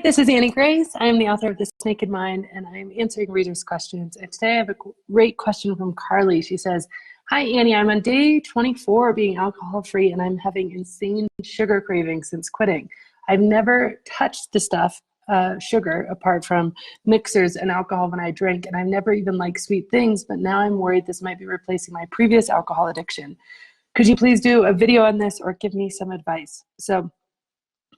This is Annie Grace. I am the author of The Naked Mind, and I am answering readers' questions. And today I have a great question from Carly. She says, "Hi, Annie. I'm on day 24 being alcohol-free, and I'm having insane sugar cravings since quitting. I've never touched the stuff, sugar, apart from mixers and alcohol when I drink, and I've never even liked sweet things, but now I'm worried this might be replacing my previous alcohol addiction. Could you please do a video on this or give me some advice?" So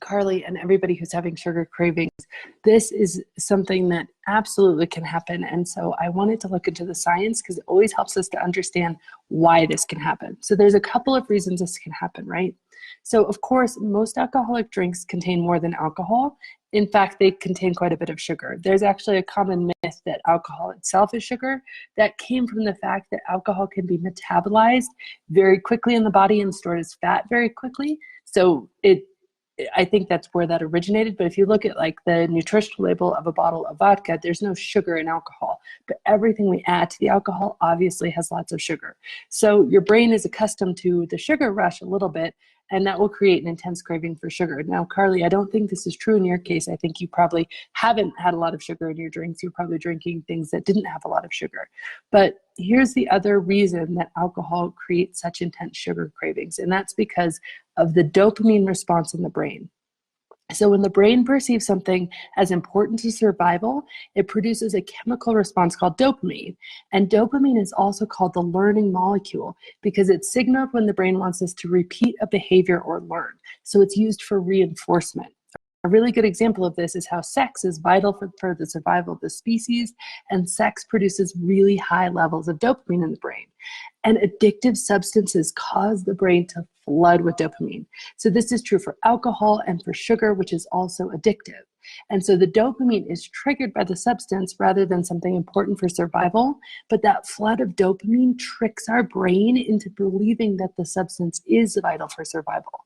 Carly and everybody who's having sugar cravings, this is something that absolutely can happen. And so I wanted to look into the science because it always helps us to understand why this can happen. So there's a couple of reasons this can happen, right? So of course, most alcoholic drinks contain more than alcohol. In fact, they contain quite a bit of sugar. There's actually a common myth that alcohol itself is sugar. That came from the fact that alcohol can be metabolized very quickly in the body and stored as fat very quickly. So I think that's where that originated. But if you look at like the nutritional label of a bottle of vodka, there's no sugar in alcohol. But everything we add to the alcohol obviously has lots of sugar. So your brain is accustomed to the sugar rush a little bit, and that will create an intense craving for sugar. Now, Carly, I don't think this is true in your case. I think you probably haven't had a lot of sugar in your drinks. You're probably drinking things that didn't have a lot of sugar. But here's the other reason that alcohol creates such intense sugar cravings, and that's because of the dopamine response in the brain. So when the brain perceives something as important to survival, it produces a chemical response called dopamine. And dopamine is also called the learning molecule because it's signaled when the brain wants us to repeat a behavior or learn. So it's used for reinforcement. A really good example of this is how sex is vital for the survival of the species, and sex produces really high levels of dopamine in the brain. And addictive substances cause the brain to flood with dopamine. So this is true for alcohol and for sugar, which is also addictive. And so the dopamine is triggered by the substance rather than something important for survival, but that flood of dopamine tricks our brain into believing that the substance is vital for survival.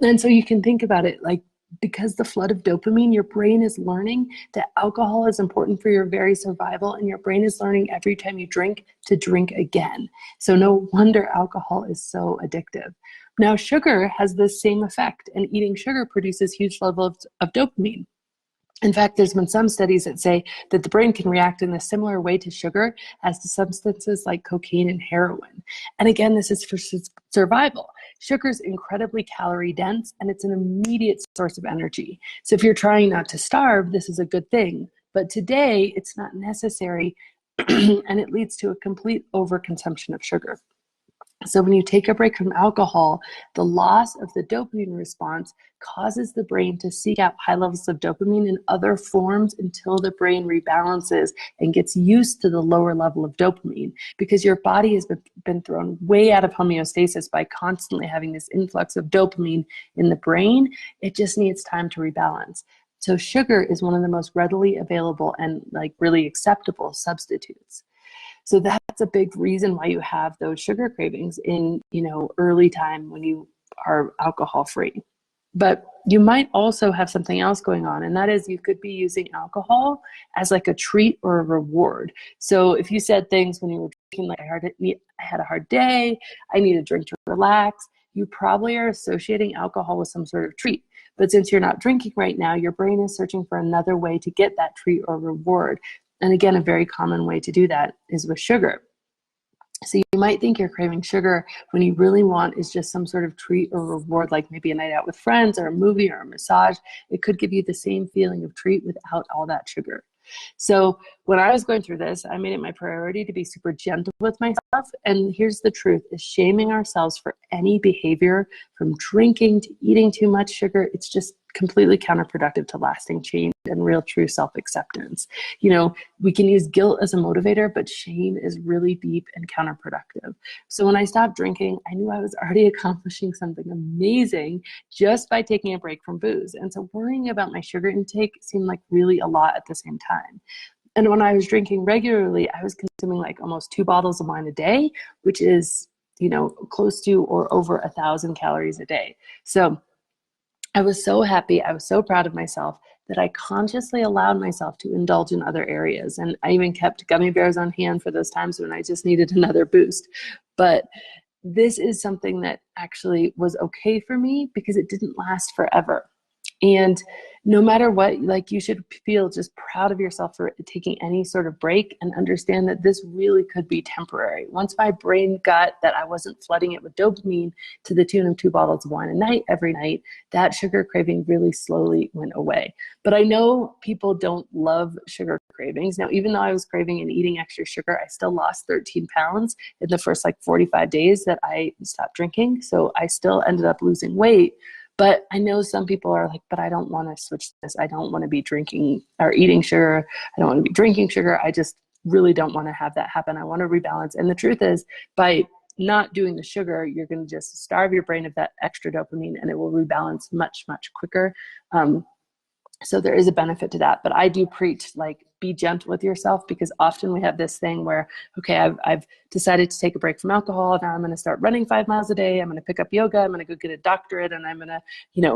And so you can think about it like, because the flood of dopamine, your brain is learning that alcohol is important for your very survival, and your brain is learning every time you drink to drink again. So no wonder alcohol is so addictive. Now, sugar has this same effect, and eating sugar produces huge levels of dopamine. In fact, there's been some studies that say that the brain can react in a similar way to sugar as to substances like cocaine and heroin. And again, this is for survival. Sugar is incredibly calorie dense, and it's an immediate source of energy. So if you're trying not to starve, this is a good thing. But today, it's not necessary, and it leads to a complete overconsumption of sugar. So when you take a break from alcohol, the loss of the dopamine response causes the brain to seek out high levels of dopamine in other forms until the brain rebalances and gets used to the lower level of dopamine, because your body has been thrown way out of homeostasis by constantly having this influx of dopamine in the brain. It just needs time to rebalance. So sugar is one of the most readily available and like really acceptable substitutes. So that's a big reason why you have those sugar cravings in, early time when you are alcohol free. But you might also have something else going on, and that is you could be using alcohol as like a treat or a reward. So if you said things when you were drinking, like I had a hard day, I need a drink to relax, you probably are associating alcohol with some sort of treat. But since you're not drinking right now, your brain is searching for another way to get that treat or reward. And again, a very common way to do that is with sugar. So you might think you're craving sugar when you really want is just some sort of treat or reward, like maybe a night out with friends or a movie or a massage. It could give you the same feeling of treat without all that sugar. So when I was going through this, I made it my priority to be super gentle with myself. And here's the truth, is shaming ourselves for any behavior from drinking to eating too much sugar, it's just completely counterproductive to lasting change and real true self-acceptance. We can use guilt as a motivator, but shame is really deep and counterproductive. So when I stopped drinking, I knew I was already accomplishing something amazing just by taking a break from booze. And so worrying about my sugar intake seemed like really a lot at the same time. And when I was drinking regularly, I was consuming like almost 2 bottles of wine a day, which is, close to or over 1,000 calories a day. So I was so happy, I was so proud of myself that I consciously allowed myself to indulge in other areas. And I even kept gummy bears on hand for those times when I just needed another boost. But this is something that actually was okay for me because it didn't last forever. And no matter what, like, you should feel just proud of yourself for taking any sort of break, and understand that this really could be temporary. Once my brain got that I wasn't flooding it with dopamine to the tune of 2 bottles of wine a night every night, that sugar craving really slowly went away. But I know people don't love sugar cravings. Now, even though I was craving and eating extra sugar, I still lost 13 pounds in the first like 45 days that I stopped drinking. So I still ended up losing weight. But I know some people are like, but I don't want to switch this. I don't want to be drinking or eating sugar. I don't want to be drinking sugar. I just really don't want to have that happen. I want to rebalance. And the truth is, by not doing the sugar, you're going to just starve your brain of that extra dopamine, and it will rebalance much, much quicker. So there is a benefit to that. But I do preach, like, be gentle with yourself, because often we have this thing where, okay, I've decided to take a break from alcohol. Now I'm going to start running 5 miles a day. I'm going to pick up yoga. I'm going to go get a doctorate, and I'm going to,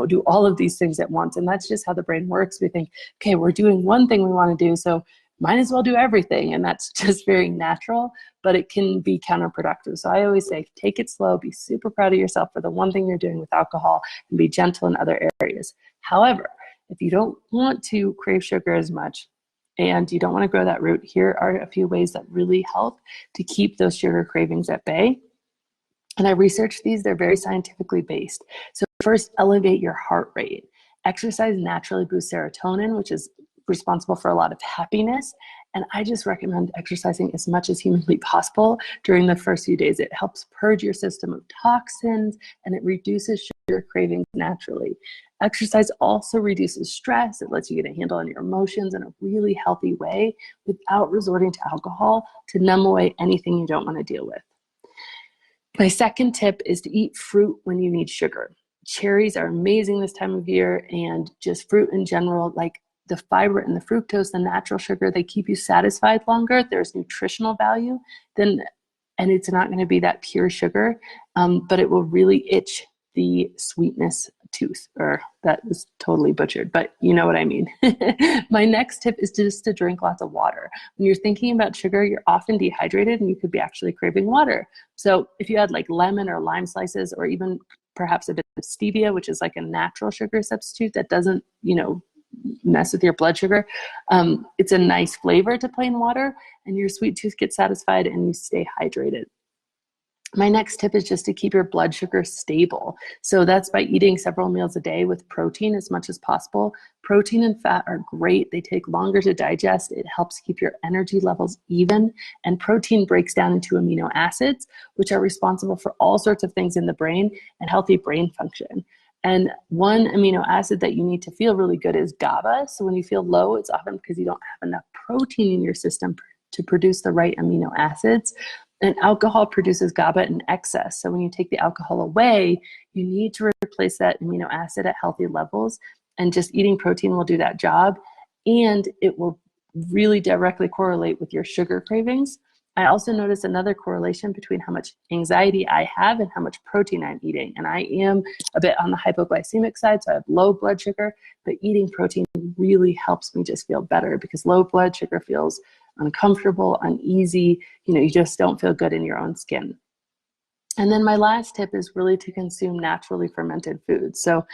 do all of these things at once. And that's just how the brain works. We think, okay, we're doing one thing we want to do, so might as well do everything. And that's just very natural, but it can be counterproductive. So I always say, take it slow, be super proud of yourself for the one thing you're doing with alcohol, and be gentle in other areas. However, if you don't want to crave sugar as much and you don't want to grow that root, here are a few ways that really help to keep those sugar cravings at bay. And I researched these, they're very scientifically based. So first, elevate your heart rate. Exercise naturally boosts serotonin, which is responsible for a lot of happiness. And I just recommend exercising as much as humanly possible during the first few days. It helps purge your system of toxins, and it reduces sugar cravings naturally. Exercise also reduces stress. It lets you get a handle on your emotions in a really healthy way without resorting to alcohol to numb away anything you don't want to deal with. My second tip is to eat fruit when you need sugar. Cherries are amazing this time of year, and just fruit in general, like the fiber and the fructose, the natural sugar, they keep you satisfied longer. There's nutritional value, and it's not going to be that pure sugar, but it will really itch the sweetness tooth, or that was totally butchered, but you know what I mean. My next tip is just to drink lots of water. When you're thinking about sugar, you're often dehydrated and you could be actually craving water. So if you had like lemon or lime slices, or even perhaps a bit of stevia, which is like a natural sugar substitute that doesn't, mess with your blood sugar, it's a nice flavor to plain water, and your sweet tooth gets satisfied and you stay hydrated. My next tip is just to keep your blood sugar stable. So that's by eating several meals a day with protein as much as possible. Protein and fat are great. They take longer to digest. It helps keep your energy levels even. And protein breaks down into amino acids, which are responsible for all sorts of things in the brain and healthy brain function. And one amino acid that you need to feel really good is GABA. So when you feel low, it's often because you don't have enough protein in your system to produce the right amino acids. And alcohol produces GABA in excess. So when you take the alcohol away, you need to replace that amino acid at healthy levels. And just eating protein will do that job. And it will really directly correlate with your sugar cravings. I also noticed another correlation between how much anxiety I have and how much protein I'm eating. And I am a bit on the hypoglycemic side, so I have low blood sugar, but eating protein really helps me just feel better, because low blood sugar feels uncomfortable, uneasy, you just don't feel good in your own skin. And then my last tip is really to consume naturally fermented foods. So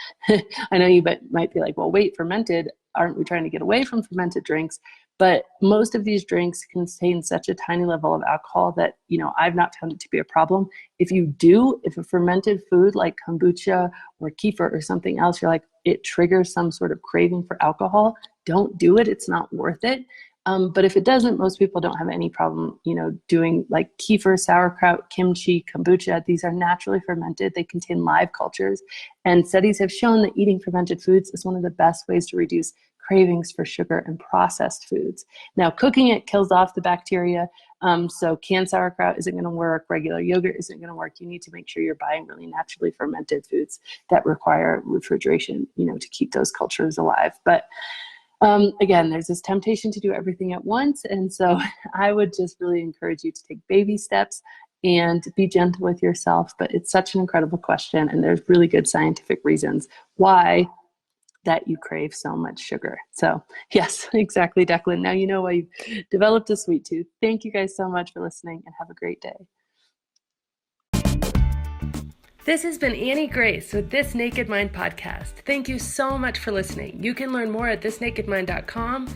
I know you might be like, well, wait, fermented, aren't we trying to get away from fermented drinks? But most of these drinks contain such a tiny level of alcohol that, I've not found it to be a problem. If a fermented food like kombucha or kefir or something else, you're like, it triggers some sort of craving for alcohol, don't do it. It's not worth it. But if it doesn't, most people don't have any problem, doing like kefir, sauerkraut, kimchi, kombucha. These are naturally fermented. They contain live cultures. And studies have shown that eating fermented foods is one of the best ways to reduce cravings for sugar and processed foods. Now, cooking it kills off the bacteria. So canned sauerkraut isn't going to work. Regular yogurt isn't going to work. You need to make sure you're buying really naturally fermented foods that require refrigeration, to keep those cultures alive. But again, there's this temptation to do everything at once. And so I would just really encourage you to take baby steps and be gentle with yourself. But it's such an incredible question. And there's really good scientific reasons why that you crave so much sugar. So yes, exactly, Declan. Now you know why you've developed a sweet tooth. Thank you guys so much for listening, and have a great day. This has been Annie Grace with This Naked Mind podcast. Thank you so much for listening. You can learn more at thisnakedmind.com.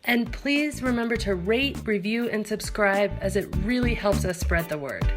And please remember to rate, review, and subscribe, as it really helps us spread the word.